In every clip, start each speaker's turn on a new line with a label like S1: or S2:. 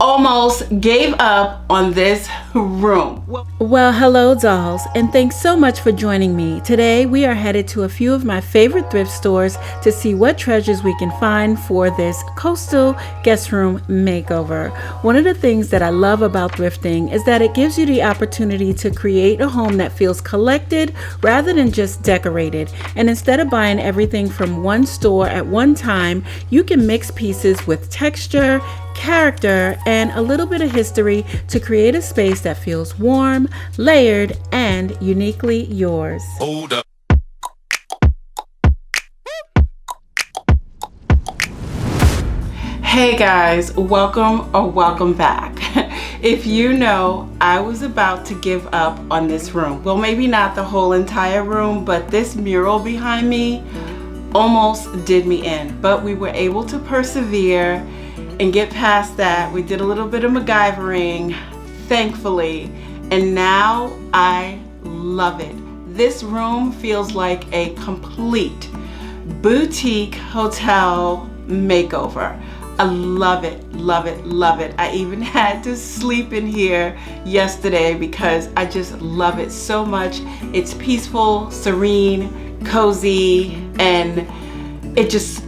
S1: almost gave up on this room.
S2: Well, hello dolls, and thanks so much for joining me. Today we are headed to a few of my favorite thrift stores to see what treasures we can find for this coastal guest room makeover. One of the things that I love about thrifting is that it gives you the opportunity to create a home that feels collected rather than just decorated. And instead of buying everything from one store at one time, you can mix pieces with texture, character, and a little bit of history to create a space that feels warm, layered, and uniquely yours.
S3: Hold up.
S1: Hey guys, welcome back. If you know, I was about to give up on this room. Well, maybe not the whole entire room, but this mural behind me almost did me in. But we were able to persevere and get past that. We did a little bit of MacGyvering, thankfully, and now I love it. This room feels like a complete boutique hotel makeover. I love it, love it, love it. I even had to sleep in here yesterday because I just love it so much. It's peaceful, serene, cozy, and it just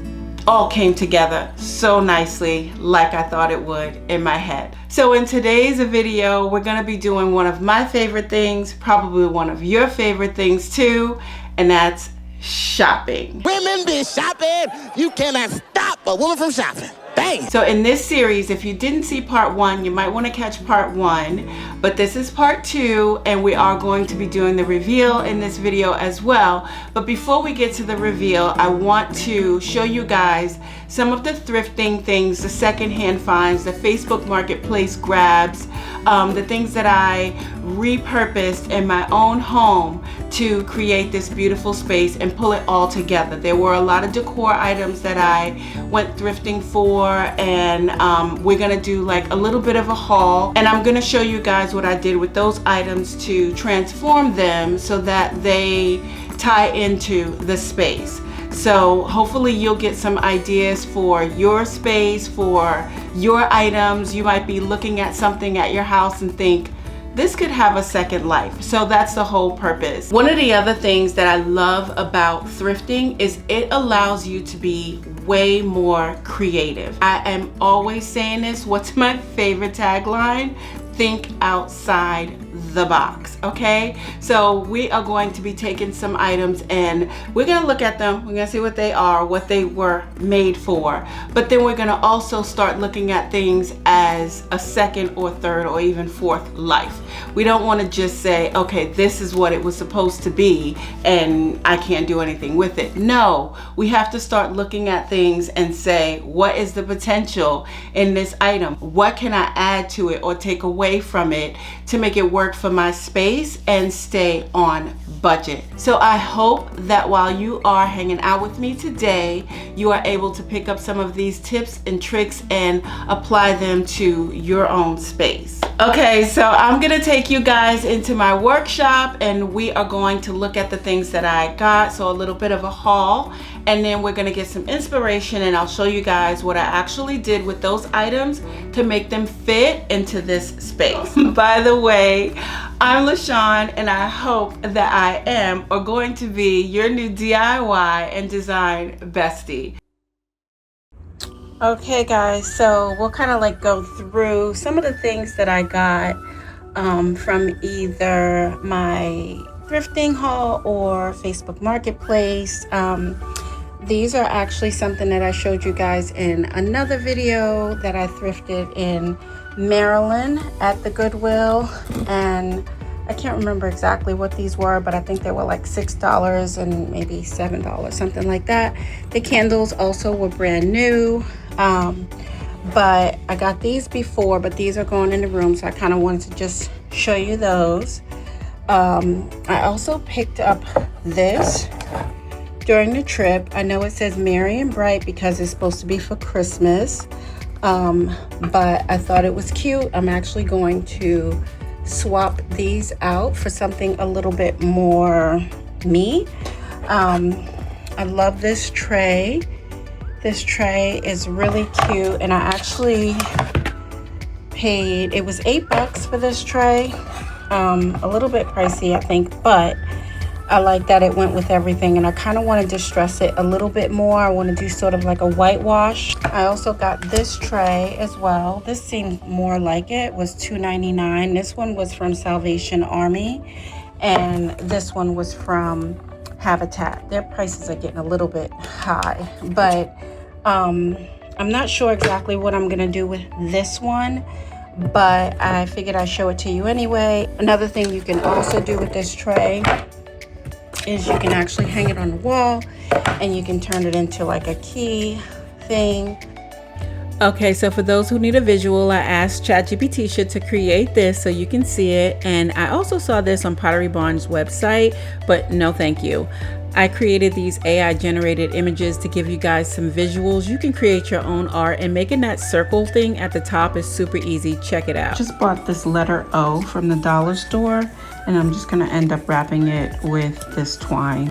S1: all came together so nicely, like I thought it would in my head. So in today's video, we're gonna be doing one of my favorite things, probably one of your favorite things too, and that's shopping.
S4: Women be shopping. You cannot stop a woman from shopping. Bang.
S1: So in this series, if you didn't see part one, you might want to catch part one, but this is part two, and we are going to be doing the reveal in this video as well. But before we get to the reveal, I want to show you guys some of the thrifting things, the secondhand finds, the Facebook Marketplace grabs, the things that I repurposed in my own home to create this beautiful space and pull it all together. There were a lot of decor items that I went thrifting for, and we're gonna do like a little bit of a haul, and I'm gonna show you guys what I did with those items to transform them so that they tie into the space. So hopefully you'll get some ideas for your space, for your items. You might be looking at something at your house and think, this could have a second life. So that's the whole purpose. One of the other things that I love about thrifting is it allows you to be way more creative. I am always saying this. What's my favorite tagline? Think outside the box, okay? So we are going to be taking some items and we're gonna look at them. We're gonna see what they are, what they were made for. But then we're gonna also start looking at things as a second or third or even fourth life. We don't wanna just say, okay, this is what it was supposed to be and I can't do anything with it. No, we have to start looking at things and say, what is the potential in this item? What can I add to it or take away from it to make it work for my space and stay on budget? So I hope that while you are hanging out with me today, you are able to pick up some of these tips and tricks and apply them to your own space. Okay, so I'm gonna take you guys into my workshop and we are going to look at the things that I got, so a little bit of a haul, and then we're gonna get some inspiration and I'll show you guys what I actually did with those items to make them fit into this space. By the way, I'm LaShawn and I hope that I am or going to be your new DIY and design bestie. Okay guys, so we'll kind of like go through some of the things that I got from either my thrifting haul or Facebook Marketplace. These are actually something that I showed you guys in another video that I thrifted in Maryland at the Goodwill, and I can't remember exactly what these were, but I think they were like $6 and maybe $7, something like that. The candles also were brand new, but I got these before, but these are going in the room, so I kind of wanted to just show you those. I also picked up this during the trip. I know it says Merry and Bright because it's supposed to be for Christmas, but I thought it was cute. I'm actually going to swap these out for something a little bit more me. I love this tray. This tray is really cute, and I actually
S2: paid, it was $8 for this tray. A little bit pricey, I think, but I like that it went with everything, and I kind of want to distress it a little bit more. I want to do sort of like a whitewash. I also got this tray as well. This seemed more like it was $2.99. This one was from Salvation Army, and this one was from Habitat. Their prices are getting a little bit high, but I'm not sure exactly what I'm gonna do with this one, but I figured I'd show it to you anyway. Another thing you can also do with this tray is you can actually hang it on the wall, and you can turn it into like a key thing. Okay, so for those who need a visual, I asked ChatGPT to create this so you can see it, and I also saw this on Pottery Barn's website, but no thank you. I created these AI generated images to give you guys some visuals. You can create your own art, and making that circle thing at the top is super easy. Check it out. Just bought this letter O from the dollar store, and I'm just gonna end up wrapping it with this twine.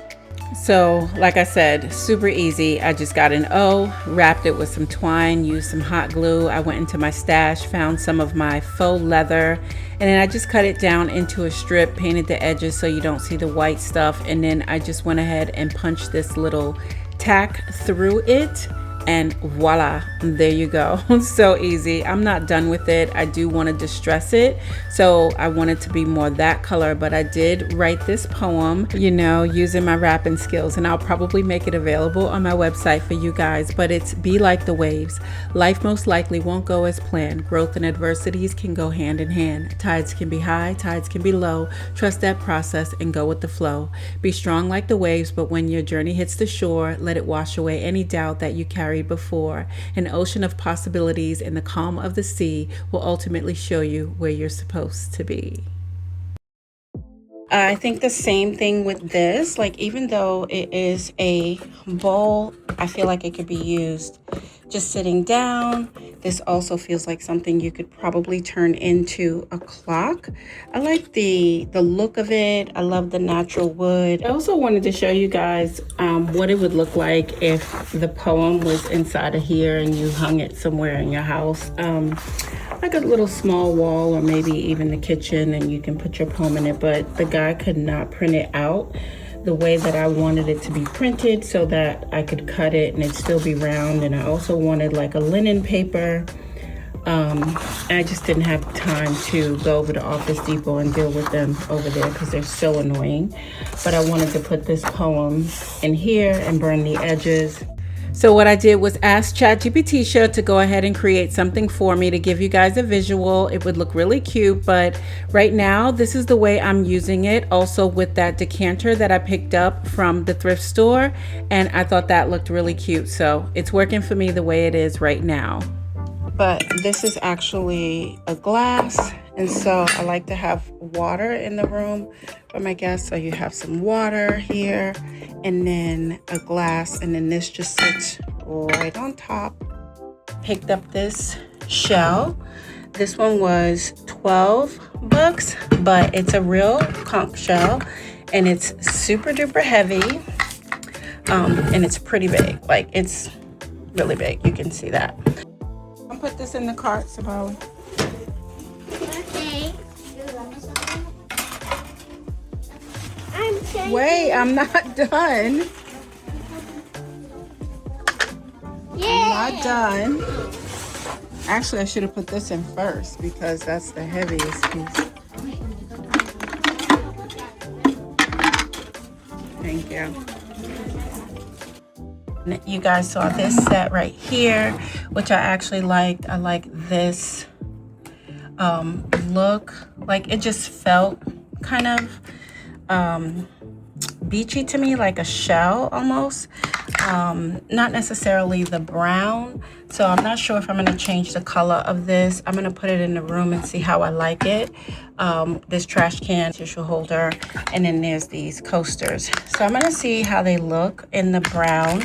S2: So like I said, super easy. I just got an O, wrapped it with some twine, used some hot glue. I went into my stash, found some of my faux leather, and then I just cut it down into a strip, painted the edges so you don't see the white stuff, and then I just went ahead and punched this little tack through it, and voila, there you go. So easy. I'm not done with it. I do want to distress it, so I want it to be more that color, but I did write this poem, you know, using my rapping skills, and I'll probably make it available on my website for you guys. But it's be like the waves. Life most likely won't go as planned. Growth and adversities can go hand in hand. Tides can be high, tides can be low. Trust that process and go with the flow. Be strong like the waves, but when your journey hits the shore, let it wash away any doubt that you carry before. An ocean of possibilities in the calm of the sea will ultimately show you where you're supposed to be. I think the same thing with this. Like, even though it is a bowl, I feel like it could be used just sitting down. This also feels like something you could probably turn into a clock. I like the look of it. I love the natural wood. I also wanted to show you guys what it would look like if the poem was inside of here and you hung it somewhere in your house. Like a little small wall, or maybe even the kitchen, and you can put your poem in it. But the guy could not print it out the way that I wanted it to be printed, so that I could cut it and it'd still be round. And I also wanted like a linen paper. I just didn't have time to go over to Office Depot and deal with them over there because they're so annoying. But I wanted to put this poem in here and burn the edges. So what I did was ask ChatGPT to go ahead and create something for me to give you guys a visual. It would look really cute, but right now this is the way I'm using it, also with that decanter that I picked up from the thrift store, and I thought that looked really cute. So it's working for me the way it is right now. But this is actually a glass, and so I like to have water in the room for my guests. So you have some water here, and then a glass, and then this just sits right on top. Picked up this shell. This one was $12, but it's a real conch shell, and it's super duper heavy, and it's pretty big. Like, it's really big. You can see that. I'll put this in the cart, Sabali.
S3: Okay.
S2: Wait, I'm not done.
S3: Yeah.
S2: I'm not done. Actually, I should have put this in first because that's the heaviest piece. Thank you. You guys saw this set right here, which I actually liked. I like this look. Like, it just felt kind of beachy to me, like a shell almost. Not necessarily the brown, so I'm not sure if I'm going to change the color of this. I'm going to put it in the room and see how I like it. This trash can, tissue holder, and then there's these coasters. So I'm going to see how they look in the brown,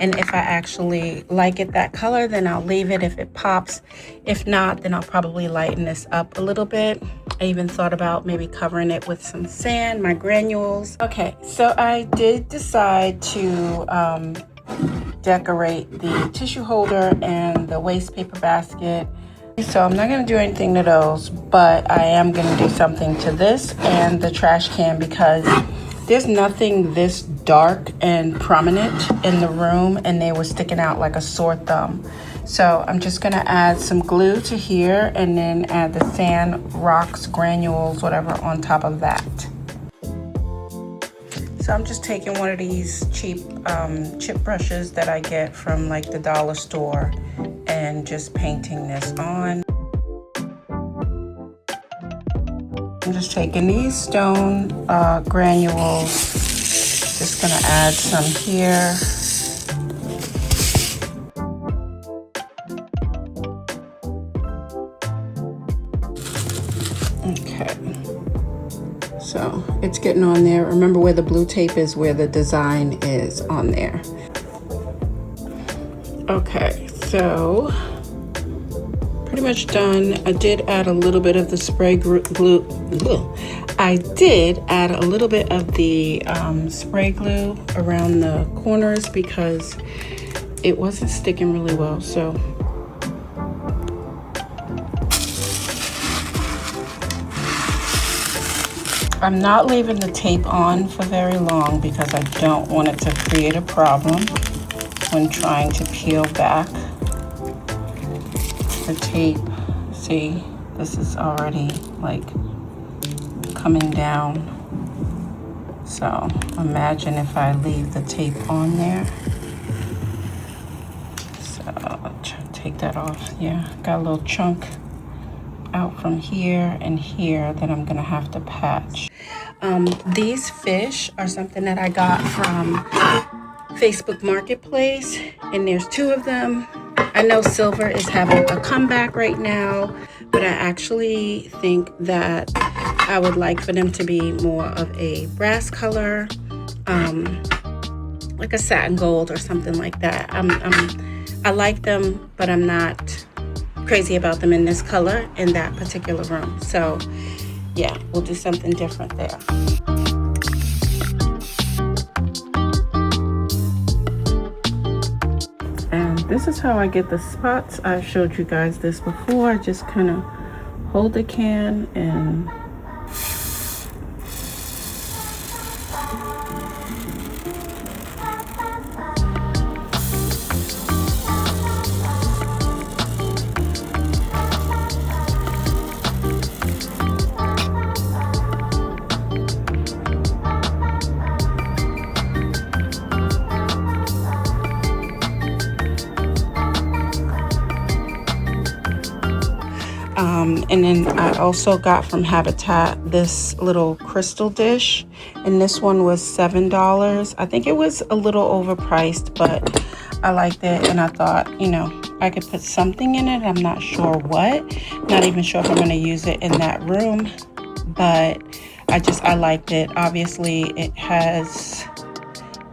S2: and if I actually like it that color, then I'll leave it if it pops. If not, then I'll probably lighten this up a little bit. I even thought about maybe covering it with some sand, my granules. Okay, so I did decide to decorate the tissue holder and the waste paper basket.
S1: So I'm not going to do anything to those, but I am going to do something to this and the trash can because there's nothing this dark and prominent in the room, and they were sticking out like a sore thumb. So I'm just going to add some glue to here and then add the sand, rocks, granules, whatever on top of that. So I'm just taking one of these cheap chip brushes that I get from like the dollar store and just painting this on. I'm just taking these stone granules, just gonna add some here. Okay, so it's getting on there. Remember where the blue tape is, where the design is on there. Okay, so pretty much done. I did add a little bit of the spray glue. I did add a little bit of the spray glue around the corners because it wasn't sticking really well. So I'm not leaving the tape on for very long because I don't want it to create a problem when trying to peel back the tape. See, this is already like coming down. So imagine if I leave the tape on there. So I'll take that off. Yeah, got a little chunk out from here and here that I'm gonna have to patch. These fish are something that I got from Facebook Marketplace, and there's two of them. I know silver is having a comeback right now, but I actually think that I would like for them to be more of a brass color, like a satin gold or something like that. I like them, but I'm not crazy about them in this color in that particular room. So yeah, we'll do something different there. And this is how I get the spots. I've showed you guys this before. I just kind of hold the can and and then I also got from Habitat this little crystal dish, and this one was $7. I think it was a little overpriced, but I liked it, and I thought, you know, I could put something in it. I'm not sure what, not even sure if I'm going to use it in that room, but I liked it. Obviously it has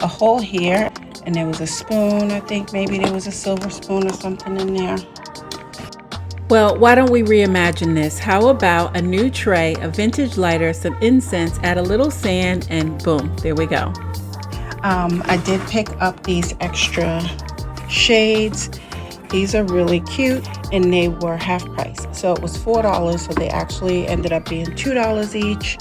S1: a hole here, and there was a spoon. I think maybe there was a silver spoon or something in there.
S2: Well, why don't we reimagine this? How about a new tray, a vintage lighter, some incense, add a little sand, and boom, there we go.
S1: I did pick up these extra shades. These are really cute, and they were half price. So it was $4, so they actually ended up being $2 each.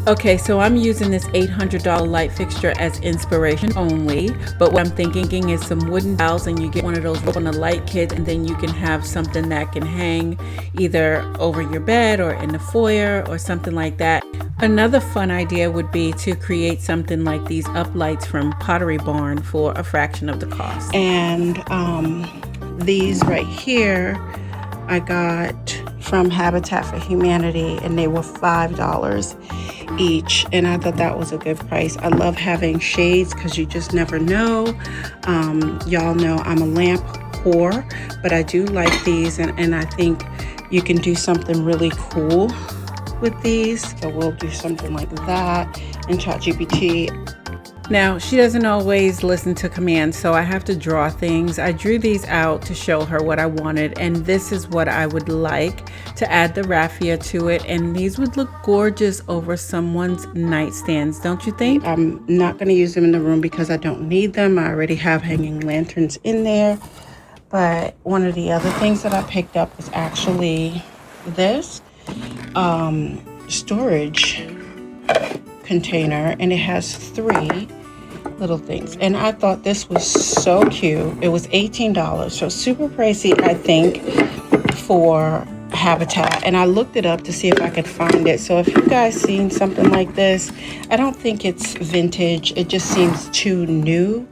S2: Okay, so I'm using this $800 light fixture as inspiration only, but what I'm thinking is some wooden dowels, and you get one of those on a light kit, and then you can have something that can hang either over your bed or in the foyer or something like that. Another fun idea would be to create something like these uplights from Pottery Barn for a fraction of the cost.
S1: And these right here I got from Habitat for Humanity, and they were $5 each, and I thought that was a good price. I love having shades because you just never know. Y'all know I'm a lamp whore, but I do like these, and I think you can do something really cool with these. So we'll do something like that in ChatGPT.
S2: Now, she doesn't always listen to commands, so I have to draw things. I drew these out to show her what I wanted, and this is what I would like to add the raffia to it, and these would look gorgeous over someone's nightstands, don't you think?
S1: I'm not going to use them in the room because I don't need them. I already have hanging lanterns in there, But one of the other things that I picked up is actually this storage container, and it has 3 little things, and I thought this was so cute. It was $18, so super pricey, I think, for Habitat. And I looked it up to see if I could find it. So if you guys seen something like this, I don't think it's vintage. It just seems too new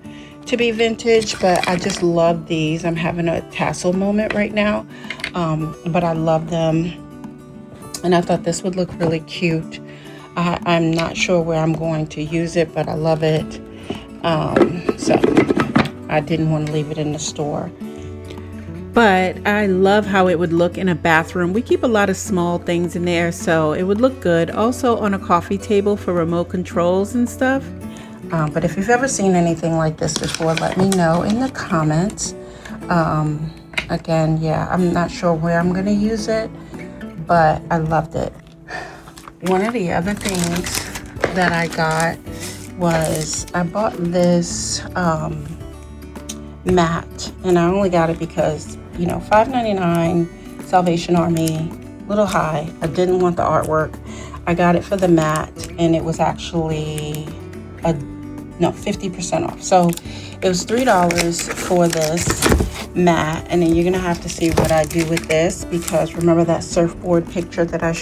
S1: to be vintage, but I just love these. I'm having a tassel moment right now, but I love them, and I thought this would look really cute. I'm not sure where I'm going to use it, but I love it. So I didn't want to leave it in the store. But I love how it would look in a bathroom. We keep a lot of small things in there, so it would look good. Also on a coffee table for remote controls and stuff. But if you've ever seen anything like this before, let me know in the comments. Again, yeah, I'm not sure where I'm going to use it, but I loved it. One of the other things that I got was I bought this mat, and I only got it because, you know, $5.99, Salvation Army, little high. I didn't want the artwork. I got it for the mat, and it was actually 50% off. So it was $3 for this mat, and then you're gonna have to see what I do with this, because remember that surfboard picture that I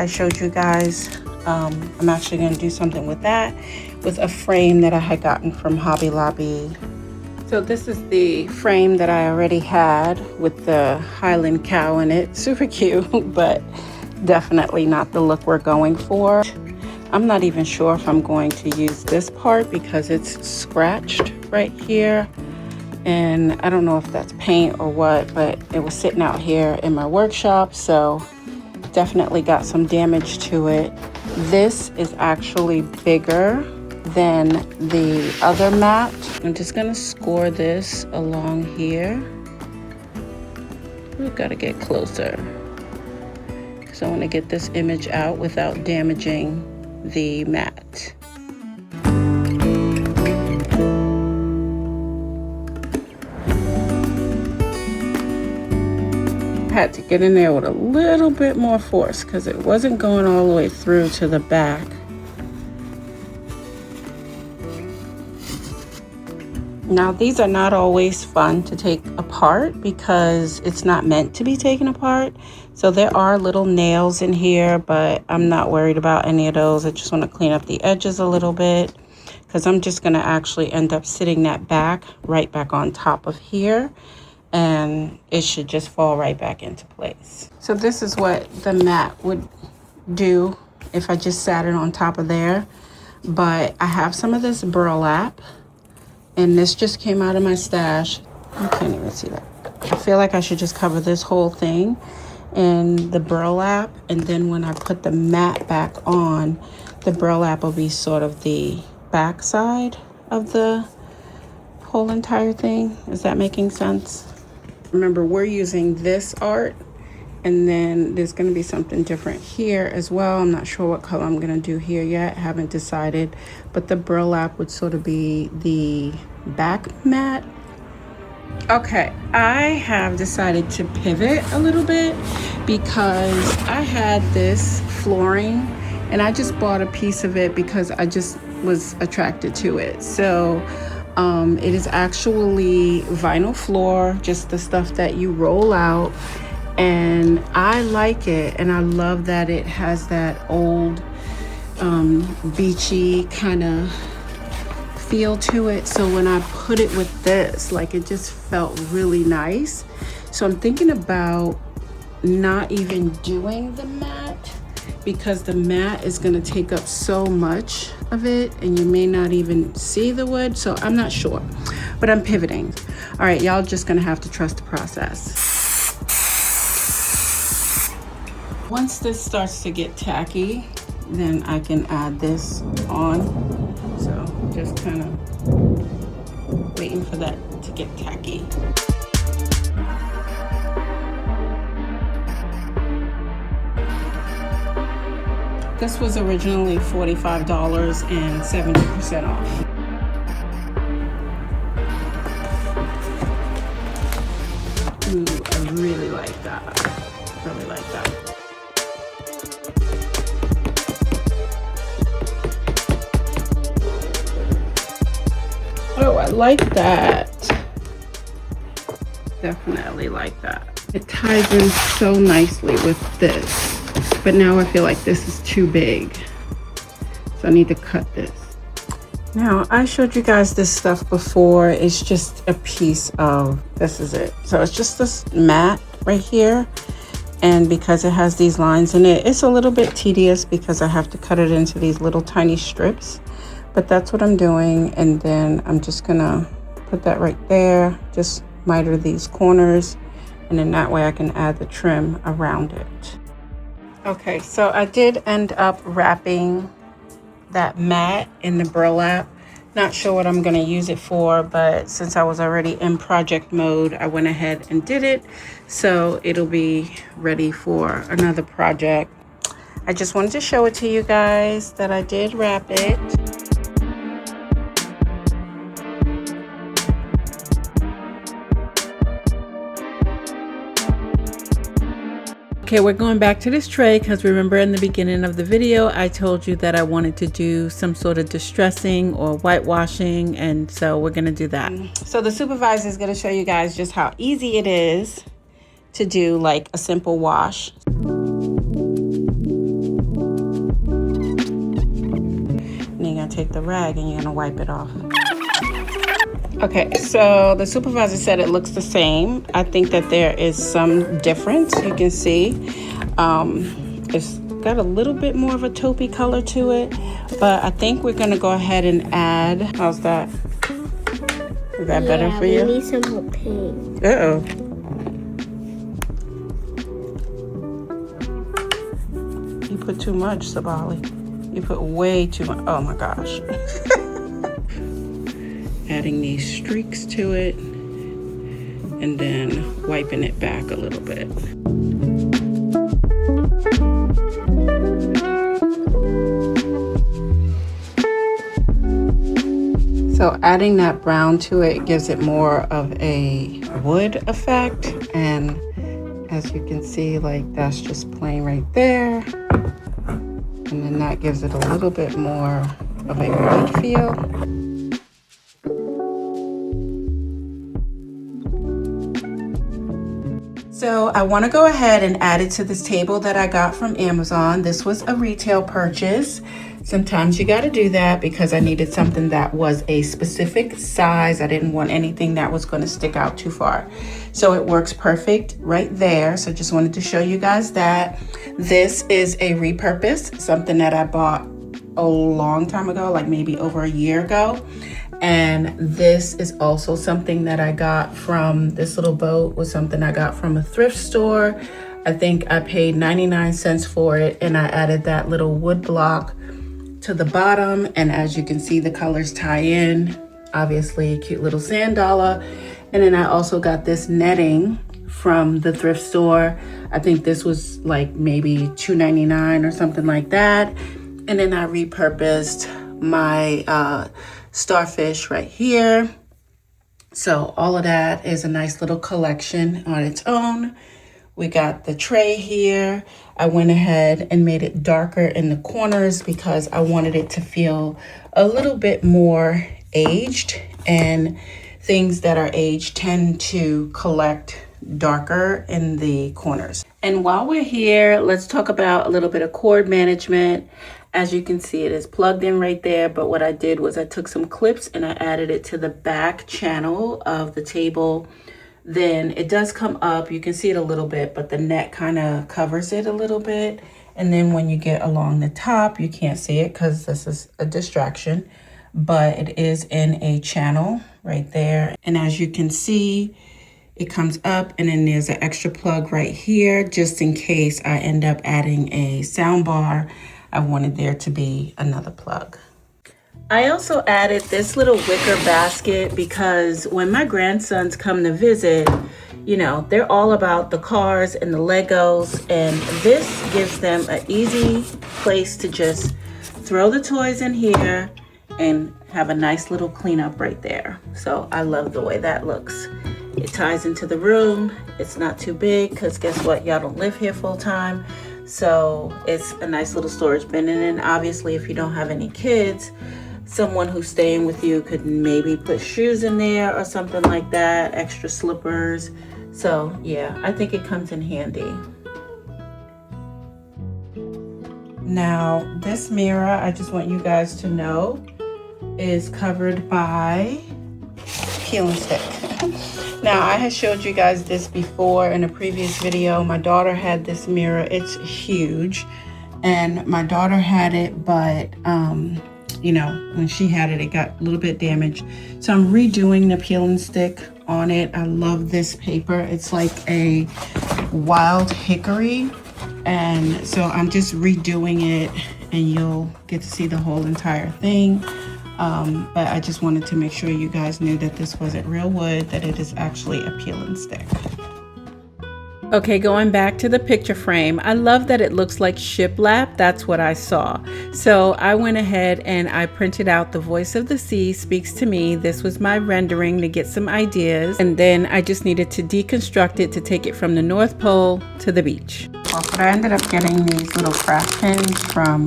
S1: showed you guys? I'm actually going to do something with that, with a frame that I had gotten from Hobby Lobby. So this is the frame that I already had with the Highland cow in it. Super cute, but definitely not the look we're going for. I'm not even sure if I'm going to use this part because it's scratched right here. And I don't know if that's paint or what, but it was sitting out here in my workshop, so definitely got some damage to it. This is actually bigger than the other mat. I'm just gonna score this along here. We've got to get closer because I want to get this image out without damaging the mat. Had to get in there with a little bit more force because it wasn't going all the way through to the back. Now these are not always fun to take apart because it's not meant to be taken apart. So there are little nails in here, but I'm not worried about any of those. I just want to clean up the edges a little bit because I'm just going to actually end up sitting that back right back on top of here. And it should just fall right back into place. So this is what the mat would do if I just sat it on top of there. But I have some of this burlap, and this just came out of my stash. You can't even see that. I feel like I should just cover this whole thing in the burlap, and then when I put the mat back on, the burlap will be sort of the back side of the whole entire thing. Is that making sense? Remember, we're using this art, and then there's going to be something different here as well. I'm not sure what color I'm going to do here yet. Haven't decided, but the burlap would sort of be the back mat. Okay, I have decided to pivot a little bit because I had this flooring and I just bought a piece of it because I just was attracted to it. So it is actually vinyl floor, just the stuff that you roll out, and I like it, and I love that it has that old beachy kind of feel to it. So when I put it with this, like, it just felt really nice. So I'm thinking about not even doing the mat because the mat is going to take up so much of it and you may not even see the wood. So I'm not sure, but I'm pivoting. All right, y'all just going to have to trust the process. Once this starts to get tacky, then I can add this on. So just kind of waiting for that to get tacky. This was originally $45 and 70% off. really like that. Oh, I like that. Definitely like that. It ties in so nicely with this. But now I feel like this is too big. So I need to cut this. Now, I showed you guys this stuff before. It's just a piece of, this is it. So it's just this mat right here. And because it has these lines in it, it's a little bit tedious because I have to cut it into these little tiny strips. But that's what I'm doing. And then I'm just gonna put that right there. Just miter these corners. And then that way I can add the trim around it. Okay, so I did end up wrapping that mat in the burlap. Not sure what I'm going to use it for, but since I was already in project mode, I went ahead and did it. So it'll be ready for another project. I just wanted to show it to you guys that I did wrap it.
S2: Okay, we're going back to this tray because remember in the beginning of the video, I told you that I wanted to do some sort of distressing or whitewashing, and so we're gonna do that.
S1: So the supervisor is gonna show you guys just how easy it is to do like a simple wash. And you're gonna take the rag and you're gonna wipe it off. Okay, so the supervisor said it looks the same. I think that there is some difference. You can see it's got a little bit more of a taupey color to it, but I think we're gonna go ahead and add. How's that? Is that better for you?
S3: We need some more paint.
S1: Uh-oh. You put too much, Sabali. You put way too much. Oh my gosh. Adding these streaks to it and then wiping it back a little bit. So adding that brown to it gives it more of a wood effect, and as you can see, like that's just plain right there, and then that gives it a little bit more of a wood feel. So I want to go ahead and add it to this table that I got from Amazon. This was a retail purchase. Sometimes you got to do that because I needed something that was a specific size. I didn't want anything that was going to stick out too far. So it works perfect right there. So just wanted to show you guys that. This is a repurpose, something that I bought a long time ago, like maybe over a year ago. And this is also something that I got from, this little boat was something I got from a thrift store. I think I paid 99 cents for it, and I added that little wood block to the bottom. And as you can see, the colors tie in. Obviously, a cute little sand dollar. And then I also got this netting from the thrift store. I think this was like maybe $2.99 or something like that. And then I repurposed my starfish right here. So all of that is a nice little collection on its own. We got the tray here. I went ahead and made it darker in the corners because I wanted it to feel a little bit more aged, and things that are aged tend to collect darker in the corners. And while we're here, let's talk about a little bit of cord management. As you can see, it is plugged in right there, but what I did was I took some clips and I added it to the back channel of the table. Then it does come up, you can see it a little bit, but the net kind of covers it a little bit. And then when you get along the top, you can't see it because this is a distraction, but it is in a channel right there. And as you can see, it comes up, and then there's an extra plug right here, just in case I end up adding a sound bar. I wanted there to be another plug. I also added this little wicker basket because when my grandsons come to visit, you know, they're all about the cars and the Legos, and this gives them an easy place to just throw the toys in here and have a nice little cleanup right there. So I love the way that looks.
S2: It ties into the room. It's not too big because guess what? Y'all don't live here full time. So it's a nice little storage bin. And then obviously if you don't have any kids, someone who's staying with you could maybe put shoes in there or something like that, extra slippers. So yeah, I think it comes in handy. Now this mirror, I just want you guys to know, is covered by peel and stick. Now I had showed you guys this before in a previous video. My daughter had this mirror. It's huge, and my daughter had it, but you know, when she had it, it got a little bit damaged. So I'm redoing the peel and stick on it. I love this paper. It's like a wild hickory. And so I'm just redoing it, and you'll get to see the whole entire thing. But I just wanted to make sure you guys knew that this wasn't real wood, that it is actually a peel and stick. Okay, going back to the picture frame, I love that it looks like shiplap. That's what I saw. So I went ahead and I printed out The Voice of the Sea Speaks to Me. This was my rendering to get some ideas. And then I just needed to deconstruct it to take it from the North Pole to the beach. But I ended up getting these little craft pins from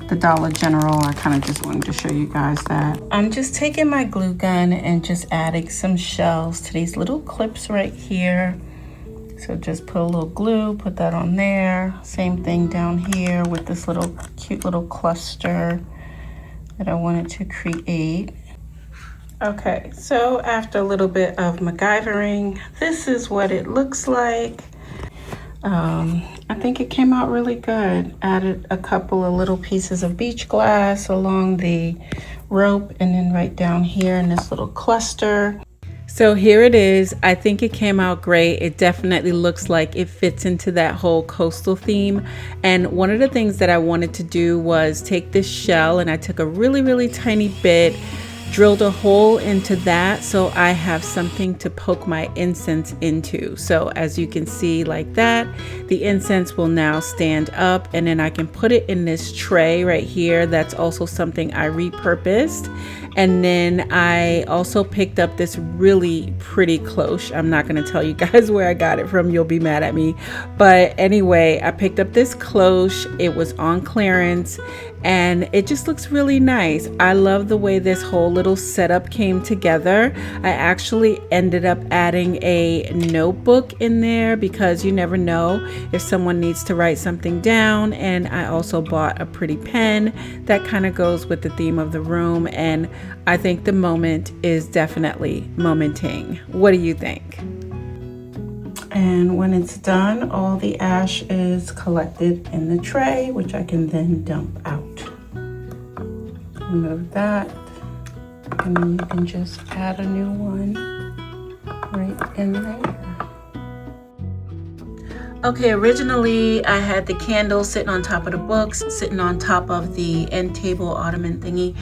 S2: the Dollar General. I kind of just wanted to show you guys that. I'm just taking my glue gun and just adding some shells to these little clips right here. So just put a little glue, put that on there. Same thing down here with this little cute little cluster that I wanted to create. Okay, so after a little bit of MacGyvering, this is what it looks like. I think it came out really good. Added a couple of little pieces of beach glass along the rope, and then right down here in this little cluster. So here it is. I think it came out great. It definitely looks like it fits into that whole coastal theme. And one of the things that I wanted to do was take this shell, and I took a really tiny bit, drilled a hole into that so I have something to poke my incense into. So as you can see like that, the incense will now stand up, and then I can put it in this tray right here. That's also something I repurposed. And then I also picked up this really pretty cloche. I'm not going to tell you guys where I got it from. You'll be mad at me. But anyway, I picked up this cloche. It was on clearance, and it just looks really nice. I love the way this whole little setup came together. I actually ended up adding a notebook in there because you never know if someone needs to write something down. And I also bought a pretty pen that kind of goes with the theme of the room. And I think the moment is definitely momenting. What do you think? And when it's done, all the ash is collected in the tray, which I can then dump out. Remove that, and then you can just add a new one right in there. Okay, originally I had the candle sitting on top of the books, sitting on top of the end table ottoman thingy,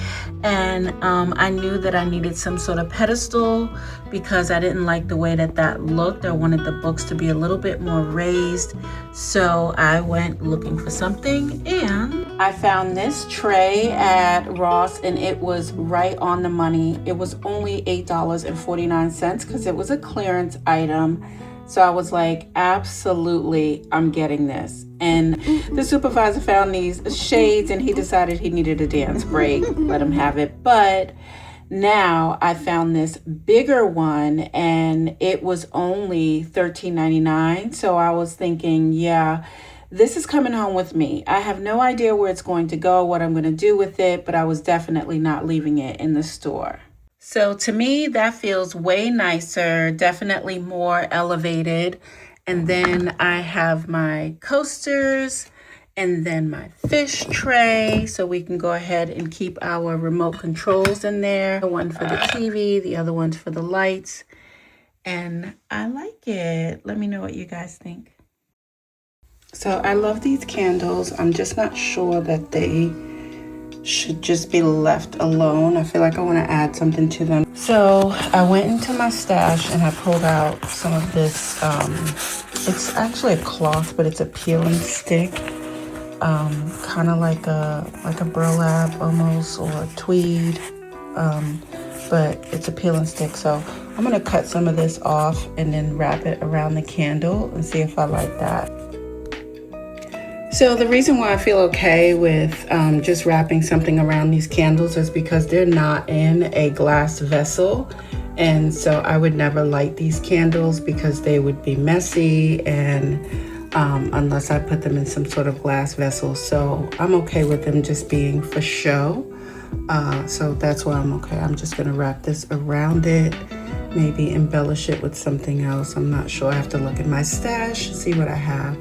S2: and I knew that I needed some sort of pedestal because I didn't like the way that that looked. I wanted the books to be a little bit more raised, so I went looking for something, and I found this tray at Ross, and it was right on the money. It was only $8.49 because it was a clearance item. So I was like, absolutely, I'm getting this. And the supervisor found these shades, and he decided he needed a dance break. Let him have it. But now I found this bigger one, and it was only $13.99. So I was thinking, yeah, this is coming home with me. I have no idea where it's going to go, what I'm going to do with it, but I was definitely not leaving it in the store. So to me, that feels way nicer, definitely more elevated. And then I have my coasters and then my fish tray. So we can go ahead and keep our remote controls in there. One for the TV, the other one's for the lights. And I like it. Let me know what you guys think. So I love these candles. I'm just not sure that they should just be left alone. I feel like I want to add something to them. So I went into my stash and I pulled out some of this. It's actually a cloth, but it's a peel and stick, kind of like a burlap almost, or a tweed.
S1: but it's a peel and stick. So I'm gonna cut some of this off and then wrap it around the candle and see if I like that. So the reason why I feel okay with just wrapping something around these candles is because they're not in a glass vessel. And so I would never light these candles because they would be messy and unless I put them in some sort of glass vessel. So I'm okay with them just being for show. So that's why I'm okay. I'm just gonna wrap this around it, maybe embellish it with something else. I'm not sure. I have to look at my stash, see what I have.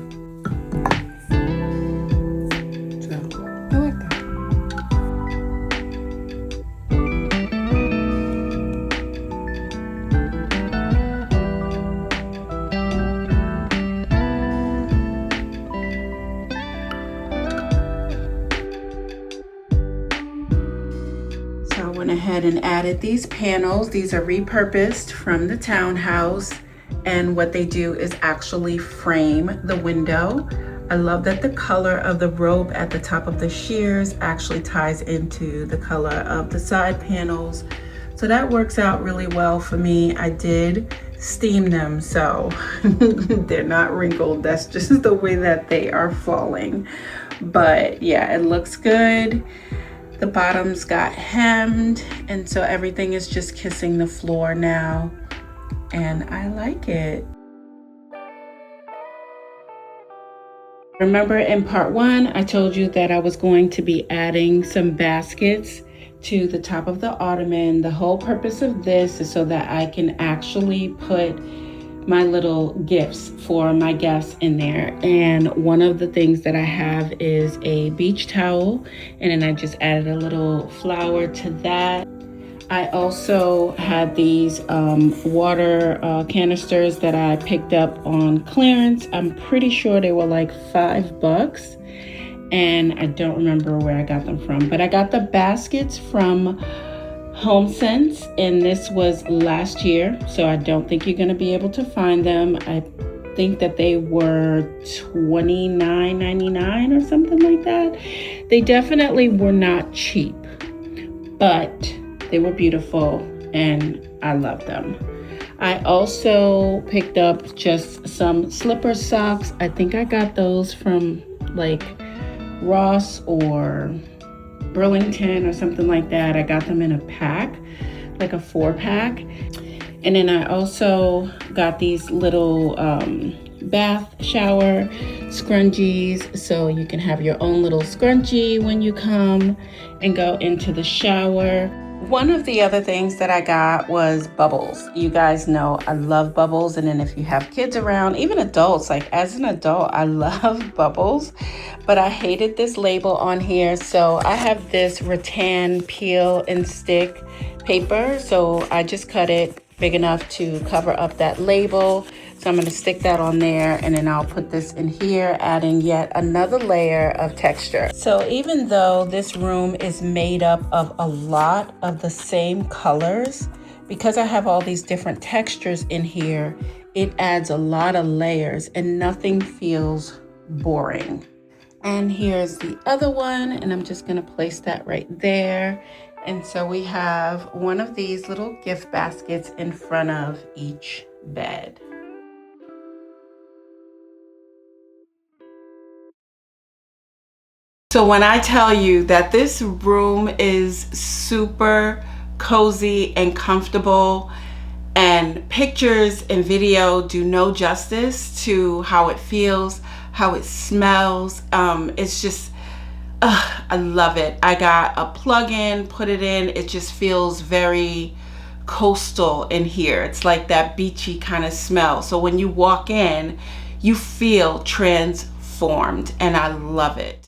S1: Ahead and added these panels. These are repurposed from the townhouse, and what they do is actually frame the window. I love that the color of the rope at the top of the shears actually ties into the color of the side panels, so that works out really well for me. I did steam them, so they're not wrinkled. That's just the way that they are falling, but yeah, it looks good. The bottoms got hemmed, and so everything is just kissing the floor now, and I like it. Remember in part one, I told you that I was going to be adding some baskets to the top of the ottoman. The whole purpose of this is so that I can actually put my little gifts for my guests in there. And one of the things that I have is a beach towel, and then I just added a little flower to that. I also had these water canisters that I picked up on clearance. I'm pretty sure they were like $5, and I don't remember where I got them from, but I got the baskets from HomeSense, and this was last year, so I don't think you're going to be able to find them. I think that they were $29.99 or something like that. They definitely were not cheap, but they were beautiful and I love them. I also picked up just some slipper socks. I think I got those from like Ross or Burlington or something like that. I got them in a pack, like a 4-pack. And then I also got these little bath shower scrunchies, so you can have your own little scrunchie when you come and go into the shower. One of the other things that I got was bubbles. You guys know I love bubbles, and then if you have kids around, even adults, like as an adult, I love bubbles, but I hated this label on here. So I have this rattan peel and stick paper, so I just cut it big enough to cover up that label. So I'm going to stick that on there, and then I'll put this in here, adding yet another layer of texture. So even though this room is made up of a lot of the same colors, because I have all these different textures in here, it adds a lot of layers and nothing feels boring. And here's the other one, and I'm just going to place that right there. And so we have one of these little gift baskets in front of each bed. So when I tell you that this room is super cozy and comfortable, and pictures and video do no justice to how it feels, how it smells, it's just, I love it. I got a plug-in, put it in, it just feels very coastal in here. It's like that beachy kind of smell. So when you walk in, you feel transformed, and I love it.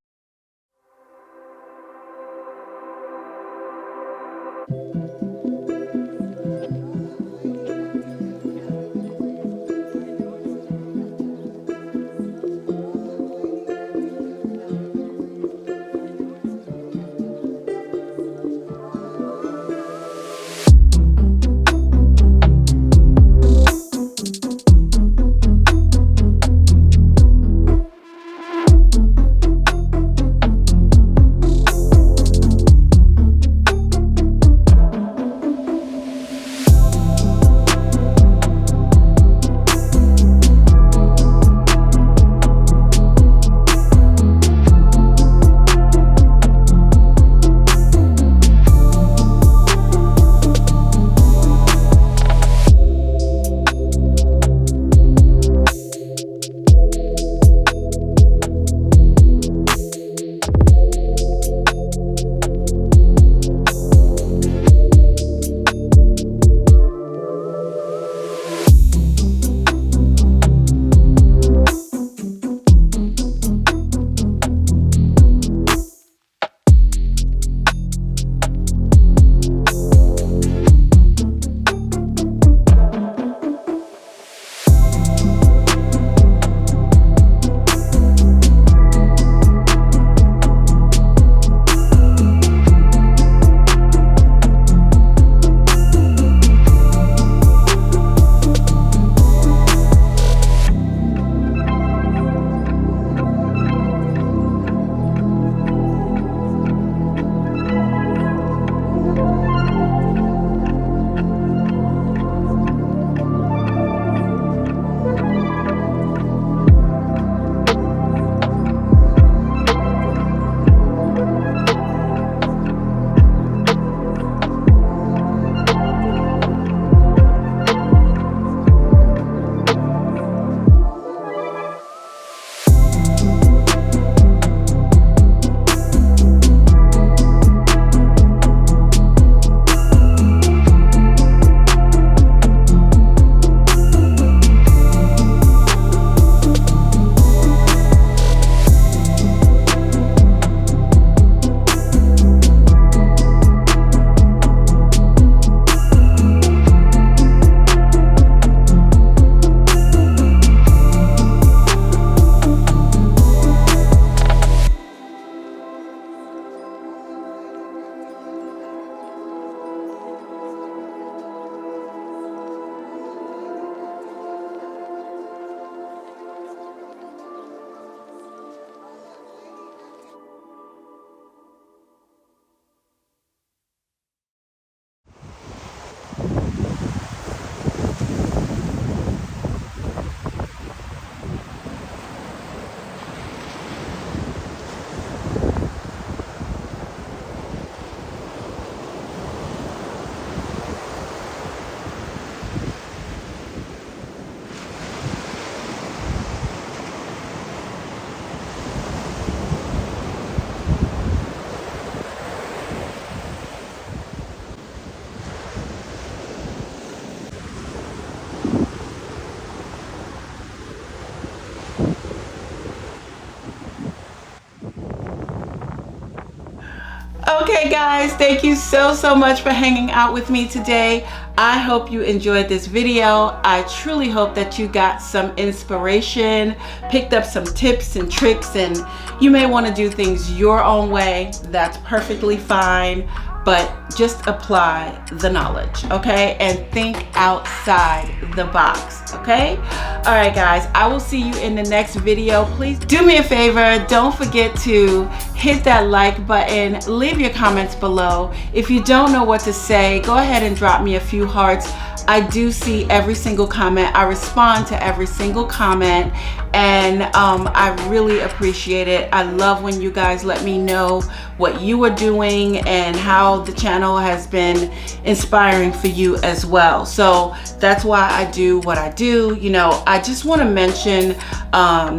S1: Okay guys, thank you so much for hanging out with me today. I hope you enjoyed this video. I truly hope that you got some inspiration, picked up some tips and tricks, and you may want to do things your own way. That's perfectly fine, but just apply the knowledge, okay? And think outside the box, okay? All right guys, I will see you in the next video. Please do me a favor, don't forget to hit that like button, leave your comments below. If you don't know what to say, go ahead and drop me a few hearts. I do see every single comment. I respond to every single comment, and I really appreciate it. I love when you guys let me know what you are doing and how the channel has been inspiring for you as well. So that's why I do what I do. You know, I just want to mention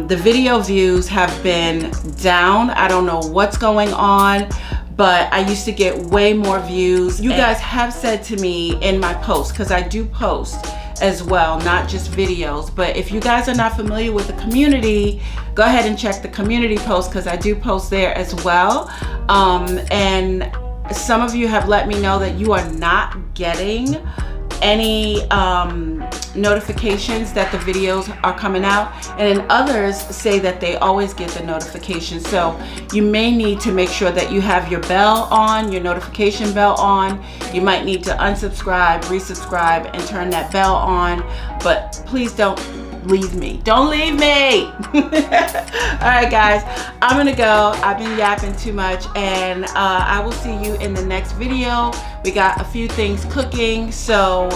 S1: the video views have been down. I don't know what's going on, but I used to get way more views. You guys have said to me in my posts, because I do post as well, not just videos, but if you guys are not familiar with the community, go ahead and check the community post, because I do post there as well. And some of you have let me know that you are not getting any notifications that the videos are coming out, and then others say that they always get the notifications. So you may need to make sure that you have your bell on, your notification bell on. You might need to unsubscribe, resubscribe, and turn that bell on, but please don't leave me. Don't leave me. All right guys, I'm gonna go. I've been yapping too much, and I will see you in the next video. We got a few things cooking, so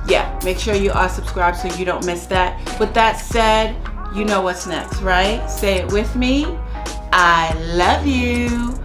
S1: yeah, make sure you are subscribed so you don't miss that. With that said, you know what's next, right? Say it with me. I love you.